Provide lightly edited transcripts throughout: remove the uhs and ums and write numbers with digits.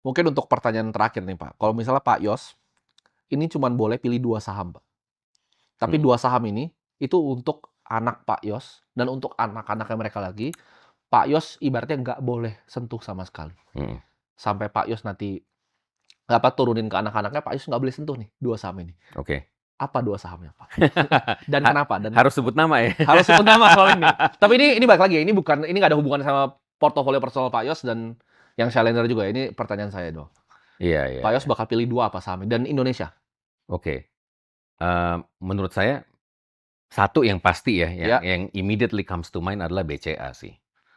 Mungkin untuk pertanyaan terakhir nih, Pak. Kalau misalnya Pak Yos, ini cuman boleh pilih 2 saham, Pak. Tapi Mhm, 2 saham ini, itu untuk anak Pak Yos dan untuk anak-anaknya mereka lagi, Pak Yos ibaratnya nggak boleh sentuh sama sekali. mhm. Sampai Pak Yos nanti, turunin ke anak-anaknya, Pak Yos nggak boleh sentuh nih 2 saham ini. Oke. Apa 2 sahamnya, Pak? Dan Ha kenapa? Dan harus sebut nama ya? harus sebut nama soal ini. Tapi ini balik lagi ya, ini nggak ada hubungan sama portofolio personal Pak Yos dan yang Shalendra juga, ini pertanyaan saya doang. Iya iya Pak Yos iya. bakal pilih 2 apa sahamnya? Dan Indonesia? Oke, menurut saya satu yang pasti ya, yang Ya, yang immediately comes to mind adalah BCA sih,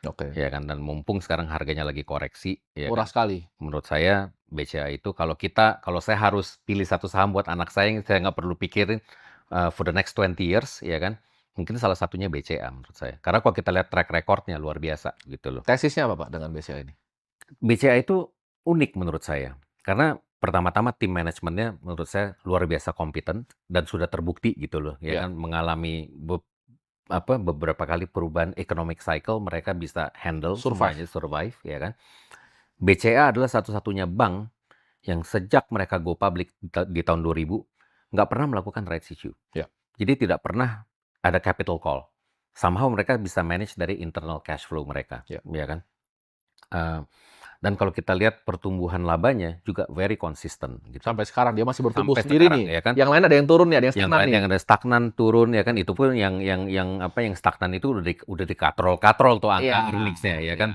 oke. ya kan, dan mumpung sekarang harganya lagi koreksi, ya Murah kan. sekali. Menurut saya BCA itu kalau saya harus pilih satu saham buat anak saya yang saya nggak perlu pikirin, for the next 20 years, ya kan, mungkin salah satunya BCA menurut saya. Karena kalau kita lihat track record-nya luar biasa gitu loh. Tesisnya apa, Pak, dengan BCA ini? BCA itu unik menurut saya, karena pertama-tama tim manajemennya menurut saya luar biasa kompeten dan sudah terbukti gitu loh, ya Ya, kan, mengalami beberapa kali perubahan economic cycle mereka bisa handle semuanya, survive. survive, ya kan. BCA adalah satu-satunya bank yang sejak mereka go public di tahun 2000 nggak pernah melakukan rights issue. Ya, Jadi tidak pernah ada capital call. Somehow mereka bisa manage dari internal cash flow mereka, ya. ya kan. Eee, dan kalau kita lihat pertumbuhan labanya juga very consistent gitu. Sampai sekarang dia masih bertumbuh Sampai sendiri sekarang nih. ya kan. Yang lain ada yang turun nih, ada yang Yang stagnan lain nih. yang ada stagnan, turun ya kan, itu pun yang stagnan itu udah dikatrol-katrol tuh Iya, angka earnings-nya ya iya. kan.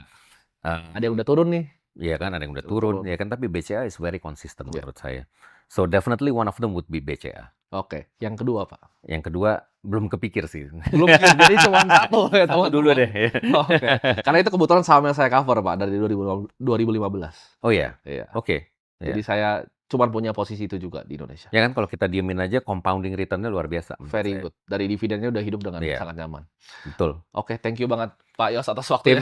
Ada Eee, yang udah turun nih, ya kan ada yang udah ada yang turun turun. ya kan, tapi BCA is very consistent Ya, menurut saya. So definitely one of them would be BCA. oke. Yang kedua, Pak? Yang kedua belum kepikir sih. Belum pikir, jadi cuman 1 ya, Satu dulu teman-teman. deh ya. Oke. Karena itu kebetulan saham yang saya cover, Pak, dari 2015. Oh ya? Iya. Oke, Jadi ya. saya cuman punya posisi itu juga di Indonesia. Ya kan kalau kita diemin aja compounding return-nya luar biasa menurut Very saya. good. Dari dividennya udah hidup dengan Iya, sangat nyaman. betul. Oke, thank you banget Pak Yos atas Tim waktunya.